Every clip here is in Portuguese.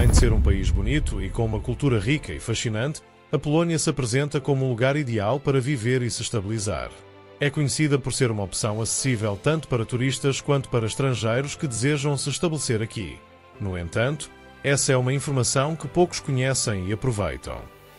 além de ser um país bonito e com uma cultura rica e fascinante, a Polónia se apresenta como um lugar ideal para viver e se estabilizar. É conhecida por ser uma opção acessível tanto para turistas quanto para estrangeiros que desejam se estabelecer aqui. No entanto, essa é uma informação que poucos conhecem e aproveitam.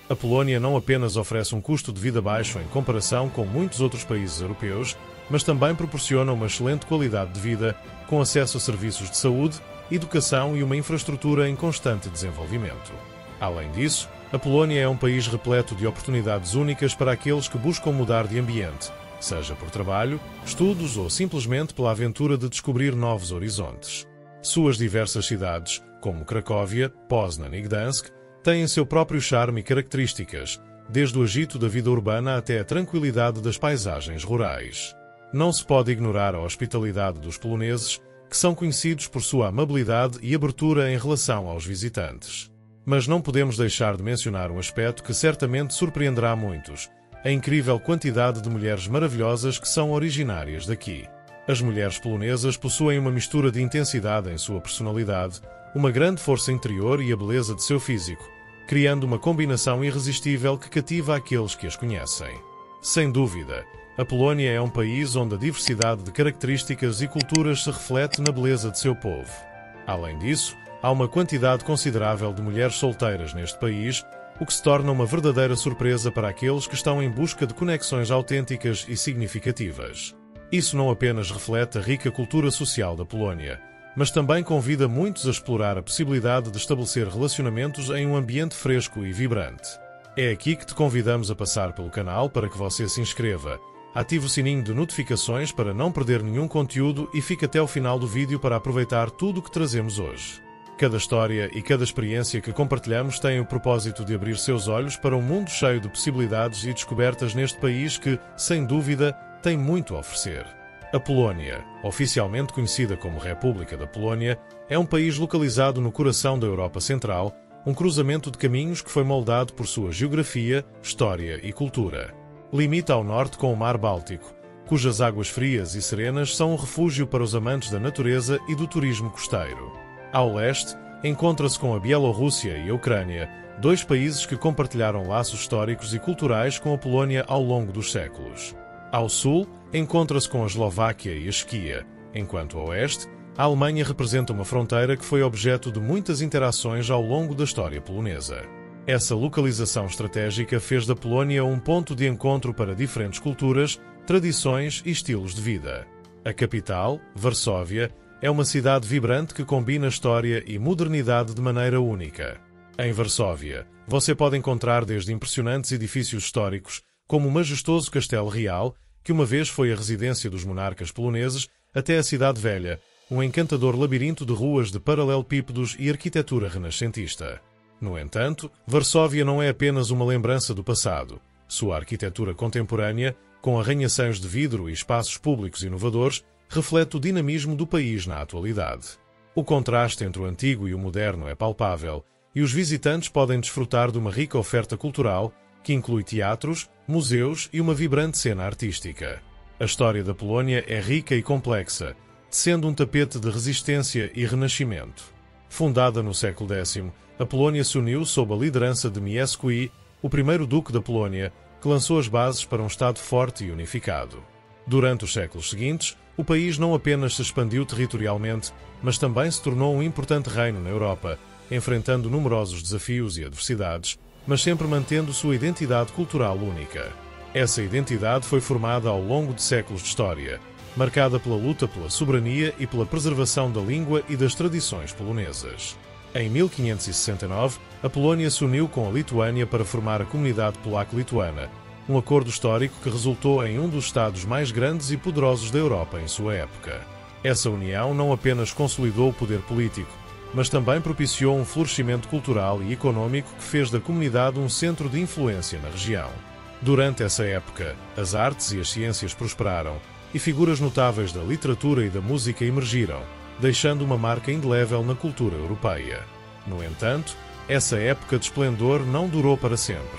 A Polónia não apenas oferece um custo de vida baixo em comparação com muitos outros países europeus, mas também proporciona uma excelente qualidade de vida, com acesso a serviços de saúde, educação e uma infraestrutura em constante desenvolvimento. Além disso, a Polónia é um país repleto de oportunidades únicas para aqueles que buscam mudar de ambiente, seja por trabalho, estudos ou simplesmente pela aventura de descobrir novos horizontes. Suas diversas cidades, como Cracóvia, Poznań e Gdańsk, têm seu próprio charme e características, desde o agito da vida urbana até a tranquilidade das paisagens rurais. Não se pode ignorar a hospitalidade dos poloneses, que são conhecidos por sua amabilidade e abertura em relação aos visitantes. Mas não podemos deixar de mencionar um aspecto que certamente surpreenderá muitos: a incrível quantidade de mulheres maravilhosas que são originárias daqui. As mulheres polonesas possuem uma mistura de intensidade em sua personalidade, uma grande força interior e a beleza de seu físico, criando uma combinação irresistível que cativa aqueles que as conhecem. Sem dúvida, a Polónia é um país onde a diversidade de características e culturas se reflete na beleza de seu povo. Além disso, há uma quantidade considerável de mulheres solteiras neste país, o que se torna uma verdadeira surpresa para aqueles que estão em busca de conexões autênticas e significativas. Isso não apenas reflete a rica cultura social da Polónia, mas também convida muitos a explorar a possibilidade de estabelecer relacionamentos em um ambiente fresco e vibrante. É aqui que te convidamos a passar pelo canal para que você se inscreva, ative o sininho de notificações para não perder nenhum conteúdo e fique até o final do vídeo para aproveitar tudo o que trazemos hoje. Cada história e cada experiência que compartilhamos tem o propósito de abrir seus olhos para um mundo cheio de possibilidades e descobertas neste país que, sem dúvida, tem muito a oferecer. A Polónia, oficialmente conhecida como República da Polónia, é um país localizado no coração da Europa Central, um cruzamento de caminhos que foi moldado por sua geografia, história e cultura. Limita ao norte com o Mar Báltico, cujas águas frias e serenas são um refúgio para os amantes da natureza e do turismo costeiro. Ao leste, encontra-se com a Bielorrússia e a Ucrânia, dois países que compartilharam laços históricos e culturais com a Polónia ao longo dos séculos. Ao sul, encontra-se com a Eslováquia e a Chequia, enquanto a oeste, a Alemanha representa uma fronteira que foi objeto de muitas interações ao longo da história polonesa. Essa localização estratégica fez da Polónia um ponto de encontro para diferentes culturas, tradições e estilos de vida. A capital, Varsóvia, é uma cidade vibrante que combina história e modernidade de maneira única. Em Varsóvia, você pode encontrar desde impressionantes edifícios históricos, como o majestoso Castelo Real, que uma vez foi a residência dos monarcas poloneses, até a Cidade Velha, um encantador labirinto de ruas de paralelepípedos e arquitetura renascentista. No entanto, Varsóvia não é apenas uma lembrança do passado. Sua arquitetura contemporânea, com arranha-céus de vidro e espaços públicos inovadores, reflete o dinamismo do país na atualidade. O contraste entre o antigo e o moderno é palpável, e os visitantes podem desfrutar de uma rica oferta cultural, que inclui teatros, museus e uma vibrante cena artística. A história da Polónia é rica e complexa, sendo um tapete de resistência e renascimento. Fundada no século X, a Polónia se uniu sob a liderança de Mieszko, o primeiro duque da Polónia, que lançou as bases para um Estado forte e unificado. Durante os séculos seguintes, o país não apenas se expandiu territorialmente, mas também se tornou um importante reino na Europa, enfrentando numerosos desafios e adversidades, mas sempre mantendo sua identidade cultural única. Essa identidade foi formada ao longo de séculos de história, marcada pela luta pela soberania e pela preservação da língua e das tradições polonesas. Em 1569, a Polónia se uniu com a Lituânia para formar a Comunidade Polaco-Lituana, um acordo histórico que resultou em um dos Estados mais grandes e poderosos da Europa em sua época. Essa união não apenas consolidou o poder político, mas também propiciou um florescimento cultural e econômico que fez da comunidade um centro de influência na região. Durante essa época, as artes e as ciências prosperaram, e figuras notáveis da literatura e da música emergiram, deixando uma marca indelével na cultura europeia. No entanto, essa época de esplendor não durou para sempre.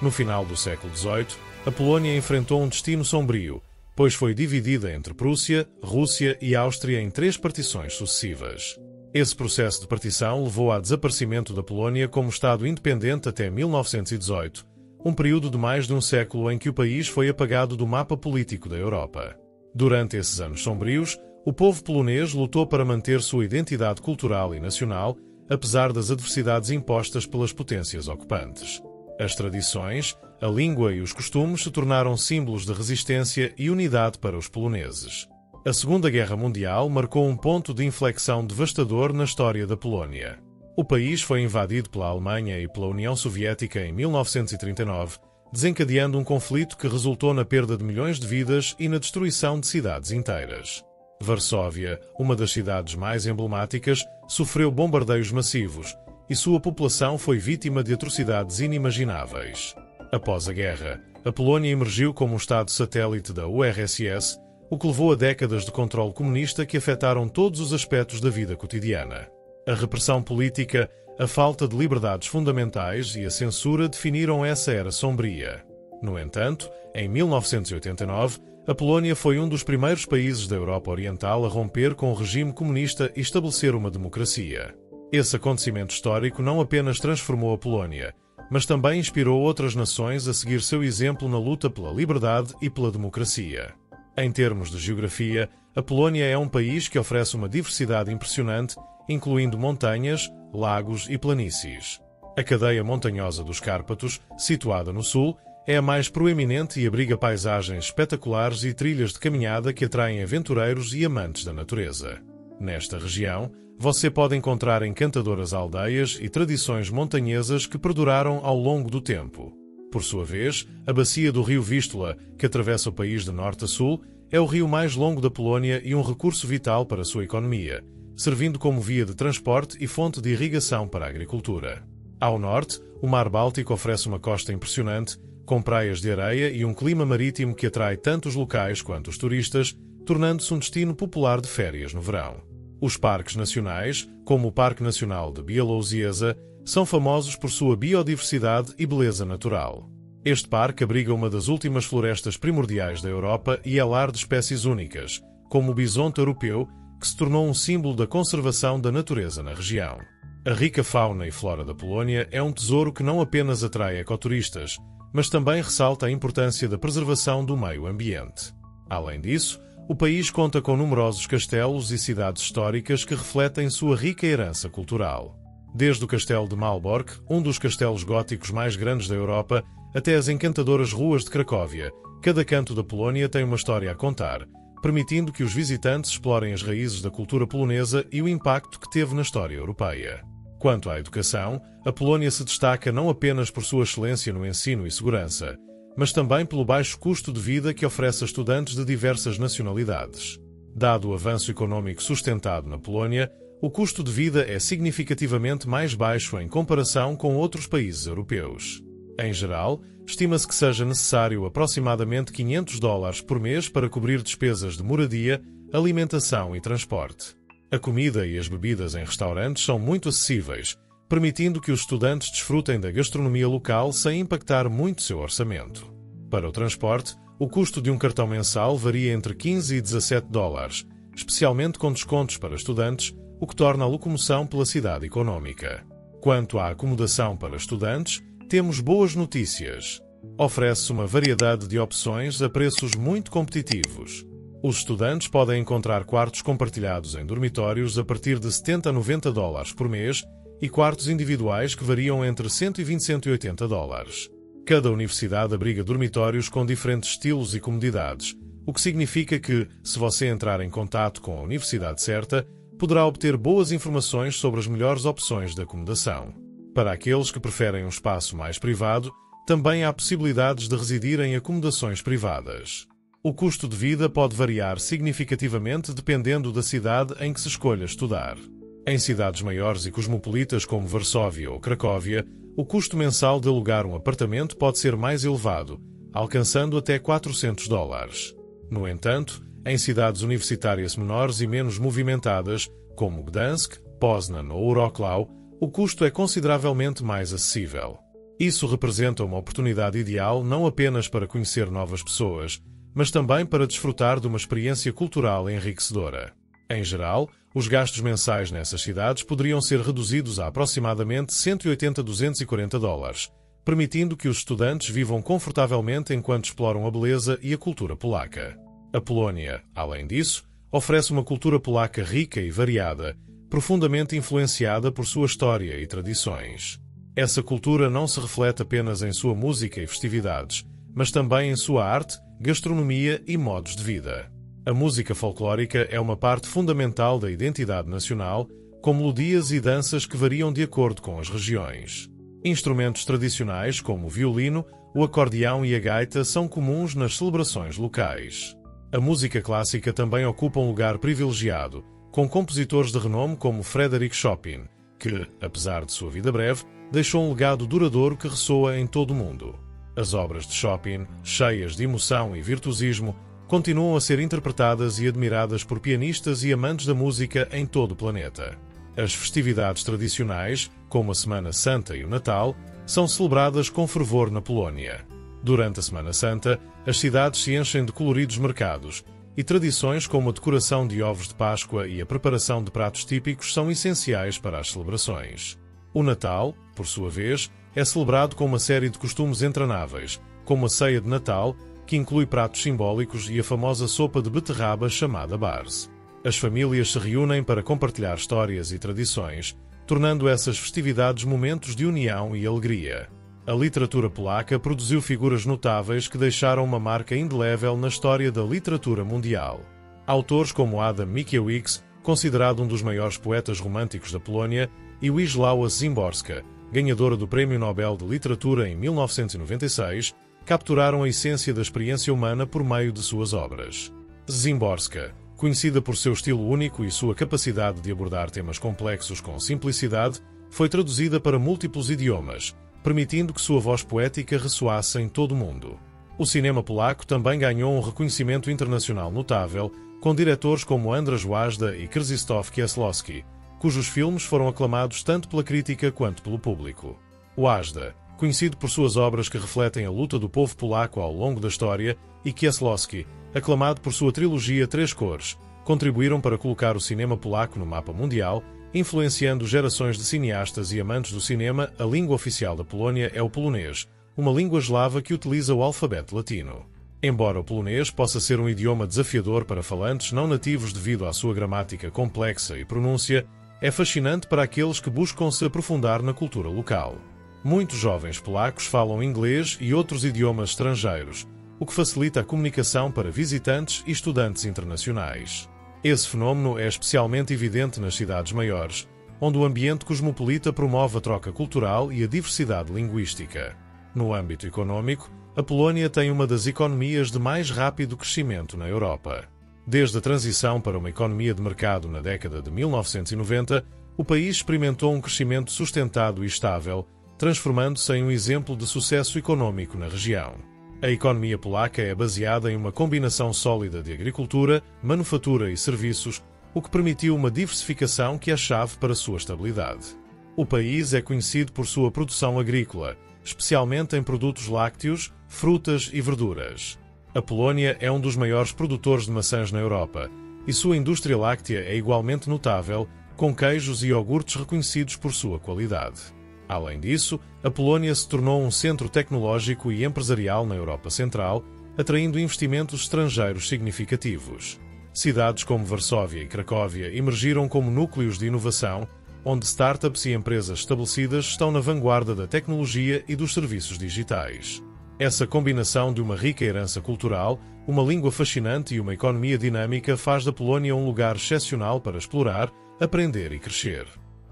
No final do século XVIII, a Polónia enfrentou um destino sombrio, pois foi dividida entre Prússia, Rússia e Áustria em 3 partições sucessivas. Esse processo de partição levou ao desaparecimento da Polónia como Estado independente até 1918, um período de mais de um século em que o país foi apagado do mapa político da Europa. Durante esses anos sombrios, o povo polonês lutou para manter sua identidade cultural e nacional, apesar das adversidades impostas pelas potências ocupantes. As tradições, a língua e os costumes se tornaram símbolos de resistência e unidade para os poloneses. A Segunda Guerra Mundial marcou um ponto de inflexão devastador na história da Polónia. O país foi invadido pela Alemanha e pela União Soviética em 1939, desencadeando um conflito que resultou na perda de milhões de vidas e na destruição de cidades inteiras. Varsóvia, uma das cidades mais emblemáticas, sofreu bombardeios massivos e sua população foi vítima de atrocidades inimagináveis. Após a guerra, a Polónia emergiu como um Estado satélite da URSS, o que levou a décadas de controle comunista que afetaram todos os aspectos da vida cotidiana. A repressão política, a falta de liberdades fundamentais e a censura definiram essa era sombria. No entanto, em 1989, a Polónia foi um dos primeiros países da Europa Oriental a romper com o regime comunista e estabelecer uma democracia. Esse acontecimento histórico não apenas transformou a Polónia, mas também inspirou outras nações a seguir seu exemplo na luta pela liberdade e pela democracia. Em termos de geografia, a Polónia é um país que oferece uma diversidade impressionante, incluindo montanhas, lagos e planícies. A cadeia montanhosa dos Cárpatos, situada no sul, é a mais proeminente e abriga paisagens espetaculares e trilhas de caminhada que atraem aventureiros e amantes da natureza. Nesta região, você pode encontrar encantadoras aldeias e tradições montanhesas que perduraram ao longo do tempo. Por sua vez, a bacia do rio Vístula, que atravessa o país de norte a sul, é o rio mais longo da Polónia e um recurso vital para a sua economia, servindo como via de transporte e fonte de irrigação para a agricultura. Ao norte, o Mar Báltico oferece uma costa impressionante, com praias de areia e um clima marítimo que atrai tanto os locais quanto os turistas, tornando-se um destino popular de férias no verão. Os parques nacionais, como o Parque Nacional de Bielorzieza, são famosos por sua biodiversidade e beleza natural. Este parque abriga uma das últimas florestas primordiais da Europa e é lar de espécies únicas, como o bisonte europeu, que se tornou um símbolo da conservação da natureza na região. A rica fauna e flora da Polónia é um tesouro que não apenas atrai ecoturistas, mas também ressalta a importância da preservação do meio ambiente. Além disso, o país conta com numerosos castelos e cidades históricas que refletem sua rica herança cultural. Desde o Castelo de Malbork, um dos castelos góticos mais grandes da Europa, até as encantadoras ruas de Cracóvia, cada canto da Polónia tem uma história a contar, permitindo que os visitantes explorem as raízes da cultura polonesa e o impacto que teve na história europeia. Quanto à educação, a Polónia se destaca não apenas por sua excelência no ensino e segurança, mas também pelo baixo custo de vida que oferece a estudantes de diversas nacionalidades. Dado o avanço econômico sustentado na Polónia, o custo de vida é significativamente mais baixo em comparação com outros países europeus. Em geral, estima-se que seja necessário aproximadamente $500 por mês para cobrir despesas de moradia, alimentação e transporte. A comida e as bebidas em restaurantes são muito acessíveis, permitindo que os estudantes desfrutem da gastronomia local sem impactar muito seu orçamento. Para o transporte, o custo de um cartão mensal varia entre $15 e $17, especialmente com descontos para estudantes, o que torna a locomoção pela cidade econômica. Quanto à acomodação para estudantes, temos boas notícias. Oferece-se uma variedade de opções a preços muito competitivos. Os estudantes podem encontrar quartos compartilhados em dormitórios a partir de $70 a $90 por mês e quartos individuais que variam entre $120 e $180. Cada universidade abriga dormitórios com diferentes estilos e comodidades, o que significa que, se você entrar em contato com a universidade certa, poderá obter boas informações sobre as melhores opções de acomodação. Para aqueles que preferem um espaço mais privado, também há possibilidades de residir em acomodações privadas. O custo de vida pode variar significativamente dependendo da cidade em que se escolha estudar. Em cidades maiores e cosmopolitas como Varsóvia ou Cracóvia, o custo mensal de alugar um apartamento pode ser mais elevado, alcançando até $400. No entanto, em cidades universitárias menores e menos movimentadas, como Gdansk, Poznan ou Wrocław, o custo é consideravelmente mais acessível. Isso representa uma oportunidade ideal não apenas para conhecer novas pessoas, mas também para desfrutar de uma experiência cultural enriquecedora. Em geral, Os gastos mensais nessas cidades poderiam ser reduzidos a aproximadamente 180 a 240 dólares, permitindo que os estudantes vivam confortavelmente enquanto exploram a beleza e a cultura polaca. A Polónia, além disso, oferece uma cultura polaca rica e variada, profundamente influenciada por sua história e tradições. Essa cultura não se reflete apenas em sua música e festividades, mas também em sua arte, gastronomia e modos de vida. A música folclórica é uma parte fundamental da identidade nacional, com melodias e danças que variam de acordo com as regiões. Instrumentos tradicionais como o violino, o acordeão e a gaita são comuns nas celebrações locais. A música clássica também ocupa um lugar privilegiado, com compositores de renome como Frédéric Chopin, que, apesar de sua vida breve, deixou um legado duradouro que ressoa em todo o mundo. As obras de Chopin, cheias de emoção e virtuosismo, continuam a ser interpretadas e admiradas por pianistas e amantes da música em todo o planeta. As festividades tradicionais, como a Semana Santa e o Natal, são celebradas com fervor na Polónia. Durante a Semana Santa, as cidades se enchem de coloridos mercados, e tradições como a decoração de ovos de Páscoa e a preparação de pratos típicos são essenciais para as celebrações. O Natal, por sua vez, é celebrado com uma série de costumes entranáveis, como a ceia de Natal, que inclui pratos simbólicos e a famosa sopa de beterraba chamada Barz. As famílias se reúnem para compartilhar histórias e tradições, tornando essas festividades momentos de união e alegria. A literatura polaca produziu figuras notáveis que deixaram uma marca indelével na história da literatura mundial. Autores como Adam Mickiewicz, considerado um dos maiores poetas românticos da Polónia, e Wisława Szymborska, ganhadora do Prêmio Nobel de Literatura em 1996, capturaram a essência da experiência humana por meio de suas obras. Szymborska, conhecida por seu estilo único e sua capacidade de abordar temas complexos com simplicidade, foi traduzida para múltiplos idiomas, permitindo que sua voz poética ressoasse em todo o mundo. O cinema polaco também ganhou um reconhecimento internacional notável, com diretores como Andrzej Wajda e Krzysztof Kieślowski, cujos filmes foram aclamados tanto pela crítica quanto pelo público. Wajda, conhecido por suas obras que refletem a luta do povo polaco ao longo da história, e Kieślowski, aclamado por sua trilogia Três Cores, contribuíram para colocar o cinema polaco no mapa mundial, influenciando gerações de cineastas e amantes do cinema. A língua oficial da Polónia é o polonês, uma língua eslava que utiliza o alfabeto latino. Embora o polonês possa ser um idioma desafiador para falantes não nativos devido à sua gramática complexa e pronúncia, é fascinante para aqueles que buscam se aprofundar na cultura local. Muitos jovens polacos falam inglês e outros idiomas estrangeiros, o que facilita a comunicação para visitantes e estudantes internacionais. Esse fenómeno é especialmente evidente nas cidades maiores, onde o ambiente cosmopolita promove a troca cultural e a diversidade linguística. No âmbito econômico, a Polónia tem uma das economias de mais rápido crescimento na Europa. Desde a transição para uma economia de mercado na década de 1990, o país experimentou um crescimento sustentado e estável, transformando-se em um exemplo de sucesso econômico na região. A economia polaca é baseada em uma combinação sólida de agricultura, manufatura e serviços, o que permitiu uma diversificação que é chave para sua estabilidade. O país é conhecido por sua produção agrícola, especialmente em produtos lácteos, frutas e verduras. A Polónia é um dos maiores produtores de maçãs na Europa, e sua indústria láctea é igualmente notável, com queijos e iogurtes reconhecidos por sua qualidade. Além disso, a Polónia se tornou um centro tecnológico e empresarial na Europa Central, atraindo investimentos estrangeiros significativos. Cidades como Varsóvia e Cracóvia emergiram como núcleos de inovação, onde startups e empresas estabelecidas estão na vanguarda da tecnologia e dos serviços digitais. Essa combinação de uma rica herança cultural, uma língua fascinante e uma economia dinâmica faz da Polónia um lugar excepcional para explorar, aprender e crescer.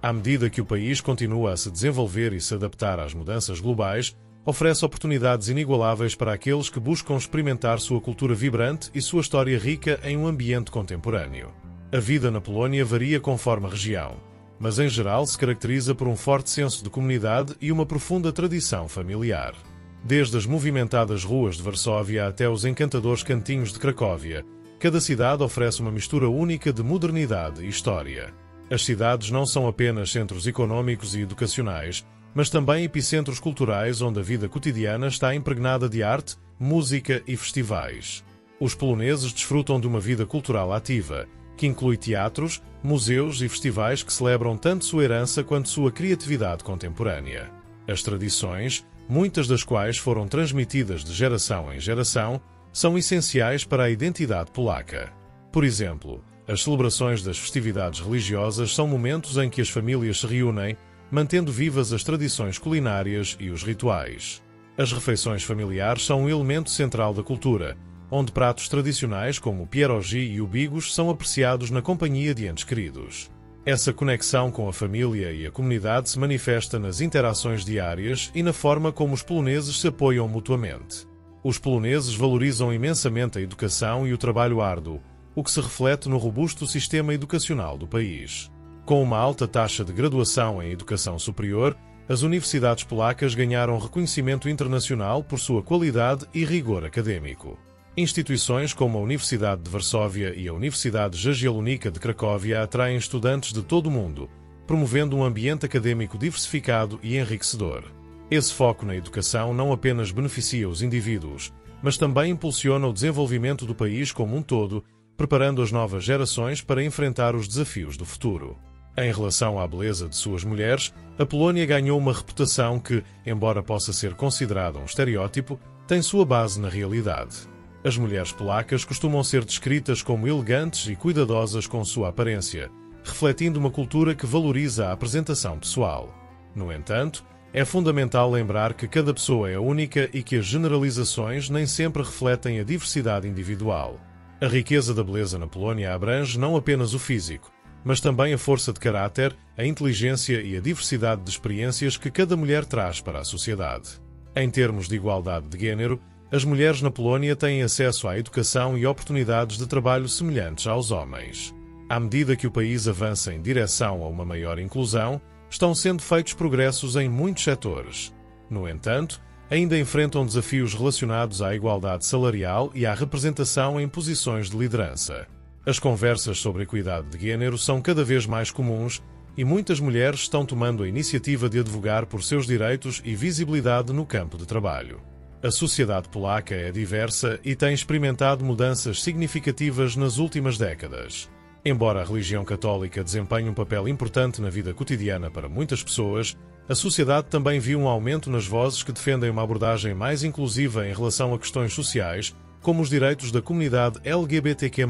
À medida que o país continua a se desenvolver e se adaptar às mudanças globais, oferece oportunidades inigualáveis para aqueles que buscam experimentar sua cultura vibrante e sua história rica em um ambiente contemporâneo. A vida na Polónia varia conforme a região, mas em geral se caracteriza por um forte senso de comunidade e uma profunda tradição familiar. Desde as movimentadas ruas de Varsóvia até os encantadores cantinhos de Cracóvia, cada cidade oferece uma mistura única de modernidade e história. As cidades não são apenas centros econômicos e educacionais, mas também epicentros culturais onde a vida cotidiana está impregnada de arte, música e festivais. Os poloneses desfrutam de uma vida cultural ativa, que inclui teatros, museus e festivais que celebram tanto sua herança quanto sua criatividade contemporânea. As tradições, muitas das quais foram transmitidas de geração em geração, são essenciais para a identidade polaca. Por exemplo, as celebrações das festividades religiosas são momentos em que as famílias se reúnem, mantendo vivas as tradições culinárias e os rituais. As refeições familiares são um elemento central da cultura, onde pratos tradicionais como o pierogi e o bigos são apreciados na companhia de entes queridos. Essa conexão com a família e a comunidade se manifesta nas interações diárias e na forma como os poloneses se apoiam mutuamente. Os poloneses valorizam imensamente a educação e o trabalho árduo, o que se reflete no robusto sistema educacional do país. Com uma alta taxa de graduação em educação superior, as universidades polacas ganharam reconhecimento internacional por sua qualidade e rigor acadêmico. Instituições como a Universidade de Varsóvia e a Universidade Jagiellonica de Cracóvia atraem estudantes de todo o mundo, promovendo um ambiente acadêmico diversificado e enriquecedor. Esse foco na educação não apenas beneficia os indivíduos, mas também impulsiona o desenvolvimento do país como um todo, preparando as novas gerações para enfrentar os desafios do futuro. Em relação à beleza de suas mulheres, a Polónia ganhou uma reputação que, embora possa ser considerada um estereótipo, tem sua base na realidade. As mulheres polacas costumam ser descritas como elegantes e cuidadosas com sua aparência, refletindo uma cultura que valoriza a apresentação pessoal. No entanto, é fundamental lembrar que cada pessoa é única e que as generalizações nem sempre refletem a diversidade individual. A riqueza da beleza na Polónia abrange não apenas o físico, mas também a força de caráter, a inteligência e a diversidade de experiências que cada mulher traz para a sociedade. Em termos de igualdade de género, as mulheres na Polónia têm acesso à educação e oportunidades de trabalho semelhantes aos homens. À medida que o país avança em direção a uma maior inclusão, estão sendo feitos progressos em muitos setores. No entanto, ainda enfrentam desafios relacionados à igualdade salarial e à representação em posições de liderança. As conversas sobre equidade de género são cada vez mais comuns e muitas mulheres estão tomando a iniciativa de advogar por seus direitos e visibilidade no campo de trabalho. A sociedade polaca é diversa e tem experimentado mudanças significativas nas últimas décadas. Embora a religião católica desempenhe um papel importante na vida cotidiana para muitas pessoas, a sociedade também viu um aumento nas vozes que defendem uma abordagem mais inclusiva em relação a questões sociais, como os direitos da comunidade LGBTQ+.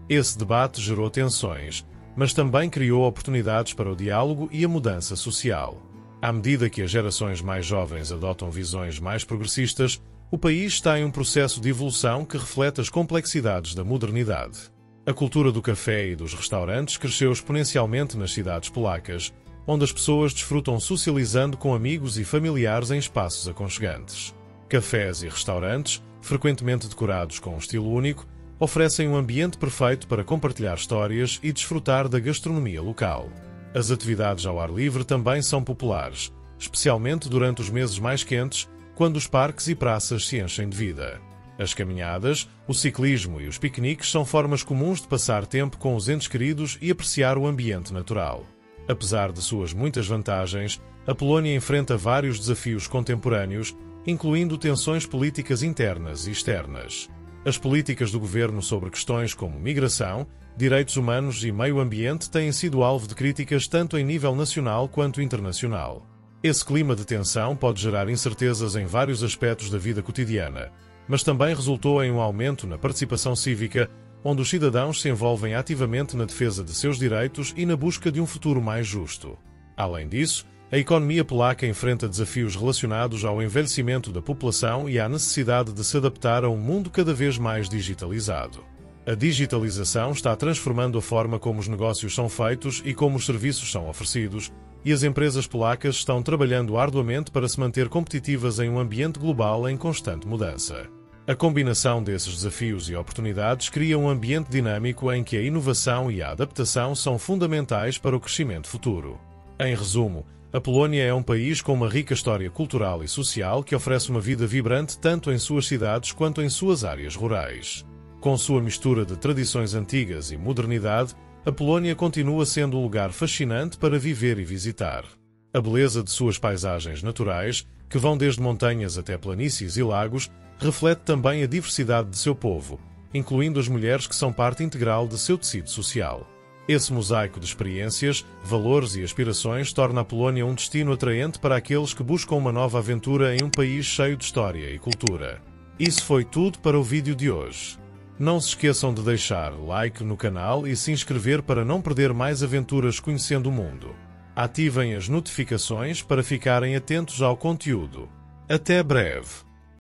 Esse debate gerou tensões, mas também criou oportunidades para o diálogo e a mudança social. À medida que as gerações mais jovens adotam visões mais progressistas, o país está em um processo de evolução que reflete as complexidades da modernidade. A cultura do café e dos restaurantes cresceu exponencialmente nas cidades polacas, onde as pessoas desfrutam socializando com amigos e familiares em espaços aconchegantes. Cafés e restaurantes, frequentemente decorados com um estilo único, oferecem um ambiente perfeito para compartilhar histórias e desfrutar da gastronomia local. As atividades ao ar livre também são populares, especialmente durante os meses mais quentes, quando os parques e praças se enchem de vida. As caminhadas, o ciclismo e os piqueniques são formas comuns de passar tempo com os entes queridos e apreciar o ambiente natural. Apesar de suas muitas vantagens, a Polónia enfrenta vários desafios contemporâneos, incluindo tensões políticas internas e externas. As políticas do governo sobre questões como migração, direitos humanos e meio ambiente têm sido alvo de críticas tanto em nível nacional quanto internacional. Esse clima de tensão pode gerar incertezas em vários aspectos da vida cotidiana, mas também resultou em um aumento na participação cívica, onde os cidadãos se envolvem ativamente na defesa de seus direitos e na busca de um futuro mais justo. Além disso, a economia polaca enfrenta desafios relacionados ao envelhecimento da população e à necessidade de se adaptar a um mundo cada vez mais digitalizado. A digitalização está transformando a forma como os negócios são feitos e como os serviços são oferecidos, e as empresas polacas estão trabalhando arduamente para se manter competitivas em um ambiente global em constante mudança. A combinação desses desafios e oportunidades cria um ambiente dinâmico em que a inovação e a adaptação são fundamentais para o crescimento futuro. Em resumo, a Polónia é um país com uma rica história cultural e social que oferece uma vida vibrante tanto em suas cidades quanto em suas áreas rurais. Com sua mistura de tradições antigas e modernidade, a Polónia continua sendo um lugar fascinante para viver e visitar. A beleza de suas paisagens naturais, que vão desde montanhas até planícies e lagos, reflete também a diversidade de seu povo, incluindo as mulheres que são parte integral de seu tecido social. Esse mosaico de experiências, valores e aspirações torna a Polónia um destino atraente para aqueles que buscam uma nova aventura em um país cheio de história e cultura. Isso foi tudo para o vídeo de hoje. Não se esqueçam de deixar like no canal e se inscrever para não perder mais aventuras conhecendo o mundo. Ativem as notificações para ficarem atentos ao conteúdo. Até breve!